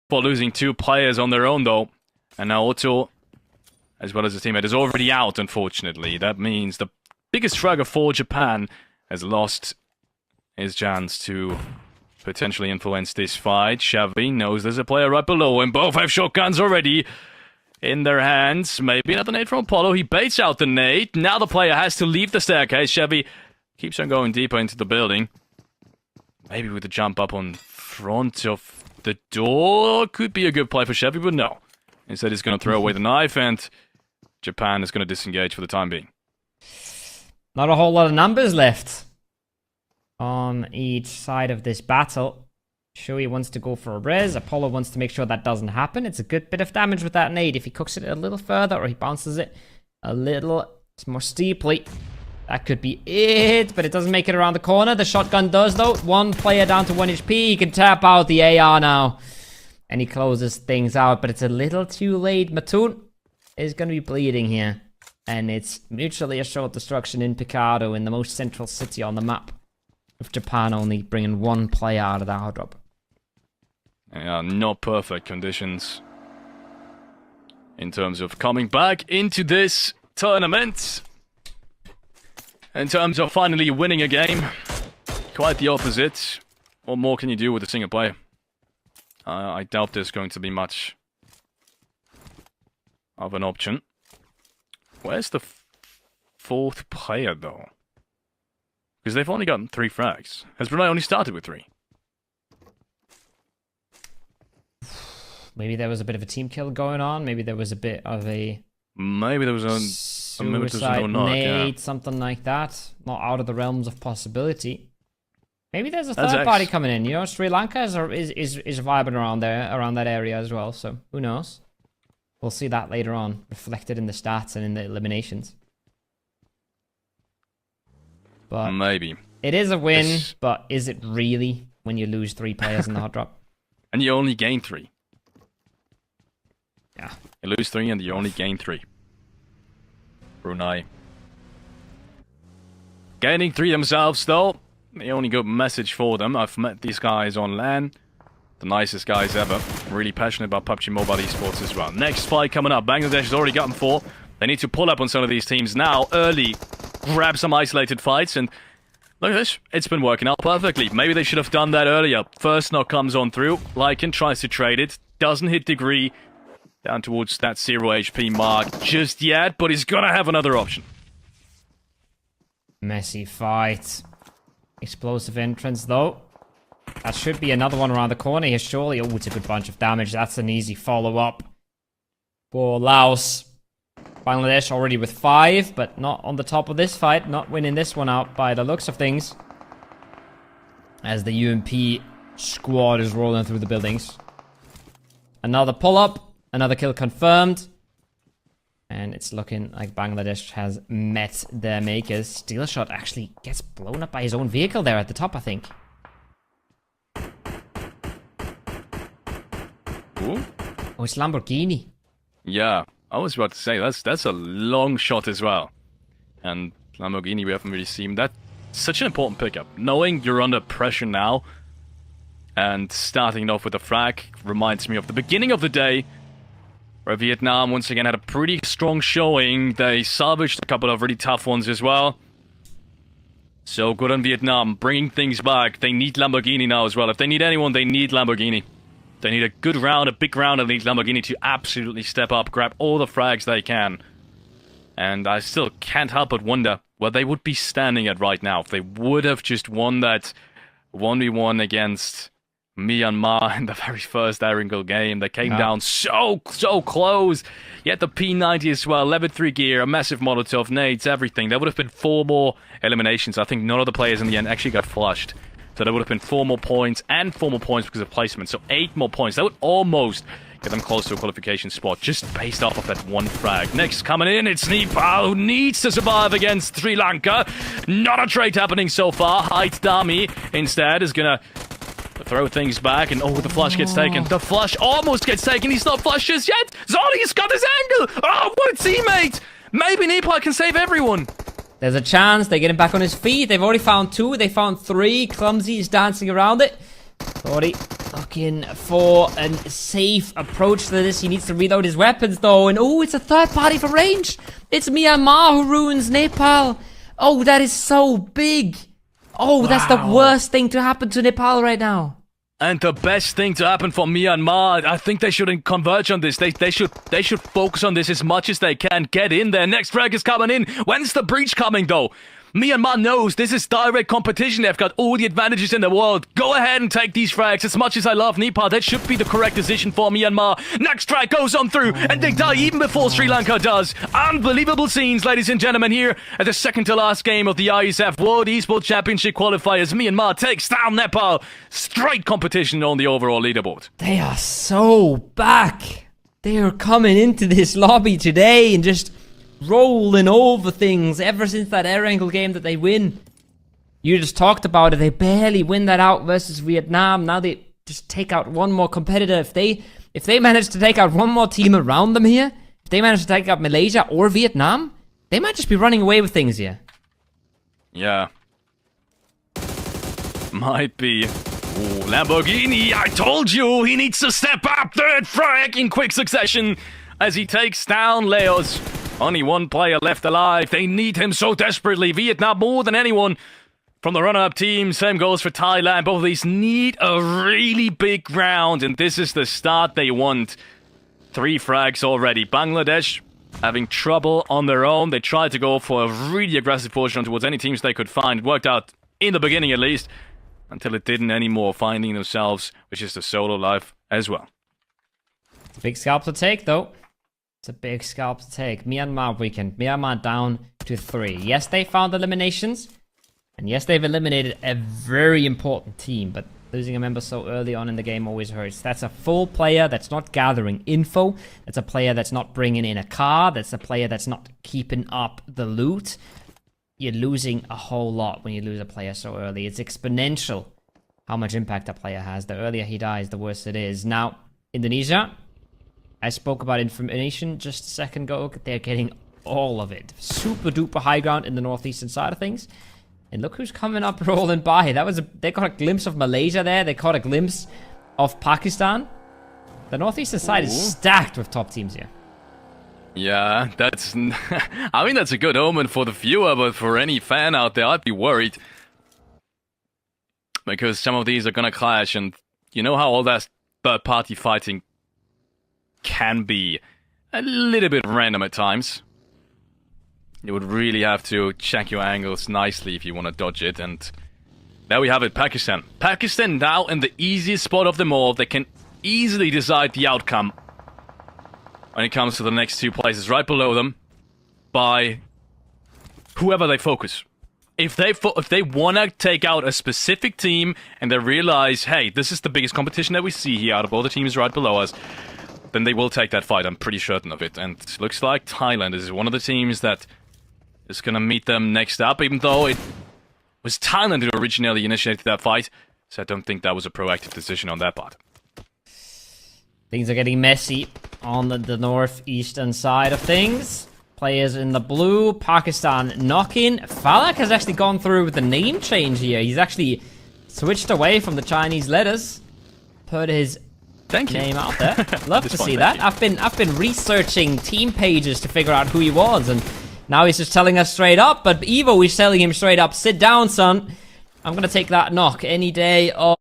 for losing 2 players on their own, though. And now Otto, as well as his teammate, is already out, unfortunately. That means the biggest fragger for Japan has lost his chance to potentially influence this fight. Xavi knows there's a player right below him. Both have shotguns already in their hands. Maybe another nade from Apollo. He baits out the nade. Now the player has to leave the staircase. Xavi keeps on going deeper into the building. Maybe with a jump up on front of the door. Could be a good play for Xavi, but no. Instead, he's going to throw away the knife, and Japan is going to disengage for the time being. Not a whole lot of numbers left on each side of this battle. Shui wants to go for a res. Apollo wants to make sure that doesn't happen. It's a good bit of damage with that nade. If he cooks it a little further or he bounces it a little more steeply, that could be it. But it doesn't make it around the corner. The shotgun does, though. 1 player down to 1 HP. He can tap out the AR now. And he closes things out. But it's a little too late. Matun is going to be bleeding here. And it's mutually assured destruction in Picado, in the most central city on the map, with Japan only bringing 1 player out of the airdrop. Yeah, not perfect conditions in terms of coming back into this tournament. In terms of finally winning a game, quite the opposite. What more can you do with a single player? I doubt there's going to be much of an option. Where's the 4th player, though? Because they've only gotten 3 frags. Has Brunei only started with 3? Maybe there was a bit of a team kill going on. Maybe there was a bit of a... Maybe there was a suicide nade, something like that. Not out of the realms of possibility. Maybe there's a third party coming in. You know, Sri Lanka is vibing around there, around that area as well. So, who knows? We'll see that later on, reflected in the stats and in the eliminations. But maybe. It is a win, but is it really when you lose 3 players in the hot drop? And you only gain 3. Yeah. You lose 3 and you only gain 3. Brunei. Gaining 3 themselves, though. The only good message for them. I've met these guys on LAN. The nicest guys ever. Really passionate about PUBG Mobile esports as well. Next fight coming up. Bangladesh has already gotten 4. They need to pull up on some of these teams now, early. Grab some isolated fights, and look at this. It's been working out perfectly. Maybe they should have done that earlier. First knock comes on through. Lycan tries to trade it. Doesn't hit degree. Down towards that 0 HP mark just yet, but he's gonna have another option. Messy fight. Explosive entrance, though. That should be another one around the corner here, surely. Oh, it's a good bunch of damage. That's an easy follow-up for Laos. Bangladesh already with 5, but not on the top of this fight. Not winning this one out by the looks of things. As the UMP squad is rolling through the buildings. Another pull-up. Another kill confirmed. And it's looking like Bangladesh has met their makers. Steel Shot actually gets blown up by his own vehicle there at the top, I think. Ooh. Oh, it's Lamborghini. Yeah, I was about to say, that's a long shot as well. And Lamborghini, we haven't really seen that. Such an important pickup. Knowing you're under pressure now, and starting off with a frag reminds me of the beginning of the day, where Vietnam once again had a pretty strong showing. They salvaged a couple of really tough ones as well. So good on Vietnam, bringing things back. They need Lamborghini now as well. If they need anyone, they need Lamborghini. They need a good round, a big round, and they need Lamborghini to absolutely step up, grab all the frags they can. And I still can't help but wonder where they would be standing at right now if they would have just won that 1v1 against Myanmar in the very first Erangel game. They came down so close. Yet the P90 as well, level 3 gear, a massive Molotov, nades, everything. There would have been 4 more eliminations. I think none of the players in the end actually got flushed. So there would have been 4 more points and 4 more points because of placement. So 8 more points. That would almost get them close to a qualification spot just based off of that one frag. Next coming in, it's Nepal, who needs to survive against Sri Lanka. Not a trade happening so far. Height Dami instead is going to throw things back, and the flush gets taken. The flush almost gets taken. He's not flushed just yet. Zoli's got his angle. Oh, what a teammate. Maybe Nepal can save everyone. There's a chance they get him back on his feet. They've already found 2. They found 3. Clumsy is dancing around it. Thoughty looking for a safe approach to this. He needs to reload his weapons though. And oh, it's a third party from range. It's Myanmar who ruins Nepal. Oh, that is so big. Oh, that's the worst thing to happen to Nepal right now. And the best thing to happen for Myanmar, I think they shouldn't converge on this. They should focus on this as much as they can. Get in there. Next frag is coming in. When's the breach coming though? Myanmar knows this is direct competition. They've got all the advantages in the world. Go ahead and take these frags. As much as I love Nepal, that should be the correct decision for Myanmar. Next frag goes on through, and they die even before Sri Lanka does. Unbelievable scenes, ladies and gentlemen, here at the second to last game of the Iesf World Esports Championship qualifiers. Myanmar takes down Nepal. Straight competition on the overall leaderboard. They are so back. They are coming into this lobby today and just rolling over things ever since that Erangel game that they win. You just talked about it. They barely win that out versus Vietnam. Now they just take out one more competitor. If they manage to take out one more team around them here, if they manage to take out Malaysia or Vietnam, they might just be running away with things here. Yeah. Might be. Ooh, Lamborghini, I told you he needs to step up. Third frag in quick succession as he takes down Laos. Only one player left alive. They need him so desperately. Vietnam more than anyone from the runner-up team. Same goes for Thailand. Both of these need a really big round, and this is the start they want. 3 frags already. Bangladesh having trouble on their own. They tried to go for a really aggressive push on towards any teams they could find. It worked out in the beginning at least, until it didn't anymore, finding themselves, which is the solo life as well. It's a big scalp to take, though. It's a big scalp to take. Myanmar weekend. Myanmar down to 3. Yes, they found eliminations. And yes, they've eliminated a very important team. But losing a member so early on in the game always hurts. That's a full player that's not gathering info. That's a player that's not bringing in a car. That's a player that's not keeping up the loot. You're losing a whole lot when you lose a player so early. It's exponential how much impact a player has. The earlier he dies, the worse it is. Now, Indonesia, I spoke about information just a second ago. They're getting all of it. Super duper high ground in the northeastern side of things. And look who's coming up rolling by. They got a glimpse of Malaysia there. They caught a glimpse of Pakistan. The northeastern side is stacked with top teams here. Yeah, that's... I mean, that's a good omen for the viewer, but for any fan out there, I'd be worried. Because some of these are gonna clash, and you know how all that third-party fighting can be a little bit random at times. You would really have to check your angles nicely if you want to dodge it, and there we have it, Pakistan. Pakistan now in the easiest spot of them all. They can easily decide the outcome when it comes to the next 2 places right below them by whoever they focus. If they want to take out a specific team and they realize, hey, this is the biggest competition that we see here out of all the teams right below us, then they will take that fight. I'm pretty certain of it. And it looks like Thailand is one of the teams that is going to meet them next up, even though it was Thailand who originally initiated that fight. So I don't think that was a proactive decision on their part. Things are getting messy on the northeastern side of things. Players in the blue, Pakistan knocking. Falak has actually gone through with the name change here. He's actually switched away from the Chinese letters. Put his name out there. Love to see that. I've been researching team pages to figure out who he was, and now he's just telling us straight up. But Evo is telling him straight up, sit down, son. I'm gonna take that knock any day of